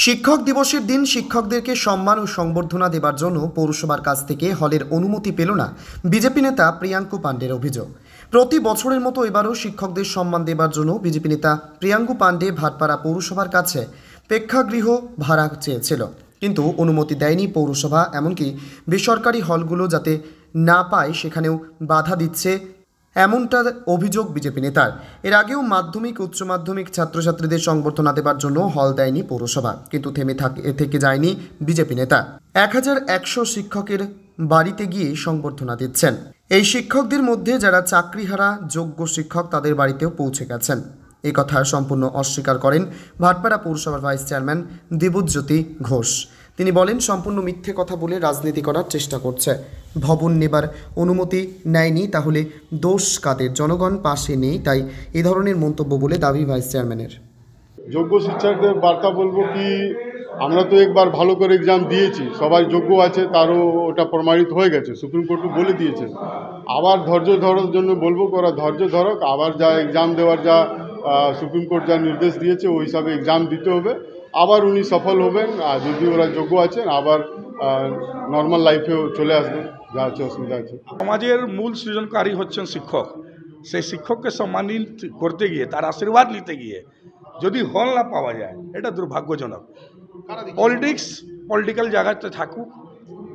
শিক্ষক দিবসের দিন শিক্ষকদেরকে সম্মান ও সংবর্ধনা দেবার জন্য পৌরসভার কাছ থেকে হলের অনুমতি পেল না বিজেপি নেতা প্রিয়াঙ্কু পাণ্ডের অভিযোগ। প্রতি বছরের মতো এবারও শিক্ষকদের সম্মান দেবার জন্য বিজেপি নেতা প্রিয়াঙ্কু পাণ্ডে ভাটপাড়া পৌরসভার কাছে প্রেক্ষাগৃহ ভাড়া চেয়েছিল, কিন্তু অনুমতি দেয়নি পৌরসভা। এমনকি বেসরকারি হলগুলো যাতে না পায় সেখানেও বাধা দিচ্ছে, এমনটা অভিযোগ বিজেপি নেতার। এর আগেও মাধ্যমিক উচ্চ মাধ্যমিক ছাত্রছাত্রীদের সংবর্ধনা দেবার জন্য হল দেয়নি পৌরসভা, কিন্তু থেমে থেকে যায়নি বিজেপি নেতা। 1100 শিক্ষকের বাড়িতে গিয়ে সংবর্ধনা দিচ্ছেন। এই শিক্ষকদের মধ্যে যারা চাকরিহারা যোগ্য শিক্ষক তাদের বাড়িতেও পৌঁছে গেছেন। এই কথা সম্পূর্ণ অস্বীকার করেন ভাটপাড়া পৌরসভার ভাইস চেয়ারম্যান দেবজ্যোতি ঘোষ। তিনি বলেন, সম্পূর্ণ মিথ্যে কথা বলে রাজনীতি করার চেষ্টা করছে। ভবন নেবার অনুমতি নেয়নি, তাহলে দোষ কাদের? জনগণ পাশে নেই, তাই এই ধরনের মন্তব্য বলে দাবি ভাইস চেয়ারম্যানের। যোগ্য শিক্ষকদের বার্তা বলবো কি, আমরা তো একবার ভালো করে এক্সাম দিয়েছি, সবাই যোগ্য আছে, তারও ওটা প্রমাণিত হয়ে গেছে, সুপ্রিম কোর্টও বলে দিয়েছে। আবার ধৈর্য ধরার জন্য বলবো, ওরা ধৈর্য ধরক, আবার যা এক্সাম দেওয়ার যা সুপ্রিম কোর্ট যা নির্দেশ দিয়েছে ওই হিসাবে এক্সাম দিতে হবে। আবার উনি সফল হবেন, আর যদি ওরা যোগ্য আছেন আবার নর্মাল লাইফেও চলে আসবেন, যা আছে অসুবিধা আছে। সমাজের মূল সৃজনকারী হচ্ছেন শিক্ষক। সেই শিক্ষককে সম্মানিত করতে গিয়ে, তার আশীর্বাদ নিতে গিয়ে যদি হল না পাওয়া যায়, এটা দুর্ভাগ্যজনক। পলিটিক্যাল জায়গাতে থাকুক,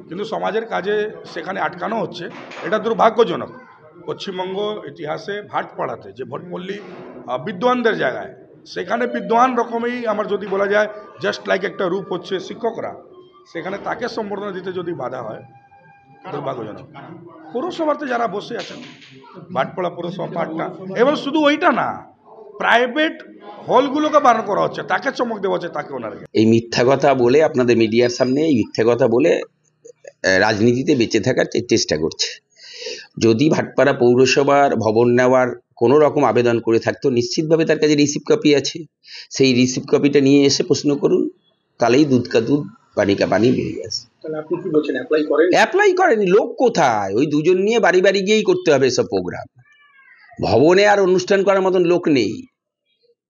কিন্তু সমাজের কাজে সেখানে আটকানো হচ্ছে, এটা দুর্ভাগ্যজনক। পশ্চিমবঙ্গ ইতিহাসে ভাটপাড়াতে যে ভোটপল্লী বিদ্বানদের জায়গায়, সেখানে বিদ্বান রকমেই আমার যদি বলা যায় জাস্ট লাইক একটা রূপ হচ্ছে শিক্ষকরা, সেখানে তাকে সম্বর্ধনা দিতে যদি বাধা হয়, দুর্ভাগ্যজনক। পৌরসভাতে যারা বসে আছেন, ভাটপাড়া পৌরসভা পার্টটা, এবার শুধু ওইটা না, প্রাইভেট হলগুলোকে বারণ করা হচ্ছে, তাকে চমক দেওয়া হচ্ছে, তাকে ওনারকে এই মিথ্যা কথা বলে আপনাদের মিডিয়ার সামনে এই মিথ্যা কথা বলে রাজনীতিতে বেঁচে থাকার চেষ্টা করছে। যদি ভাটপাড়া পৌরসভার ভবন নেওয়ার কোনো রকম আবেদন করে থাকতো, নিশ্চিতভাবে তার কাছে রিসিভ কপি আছে। সেই রিসিভ কপিটা নিয়ে এসে প্রশ্ন করুন, তাহলেই দুধ কা দুধ পানি কা পানি বেরিয়ে আসে। আপনি কি বলছেন, অ্যাপ্লাই করেনি? লোক কোথায়? ওই দুজন নিয়ে বাড়ি বাড়ি গিয়েই করতে হবে এসব প্রোগ্রাম। ভবনে আর অনুষ্ঠান করার মতন লোক নেই।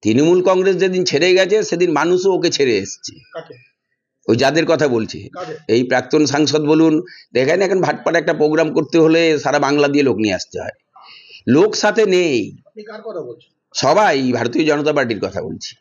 তৃণমূল কংগ্রেস যেদিন ছেড়ে গেছে সেদিন মানুষও ওকে ছেড়ে এসছে। ওই যাদের কথা বলছে, এই প্রাক্তন সাংসদ বলুন, দেখেন এখন ভাটপাড়া একটা প্রোগ্রাম করতে হলে সারা বাংলা দিয়ে লোক নিয়ে আসতে হয়, লোক সাথে নেই। সবাই ভারতীয় জনতা পার্টির কথা বলছি।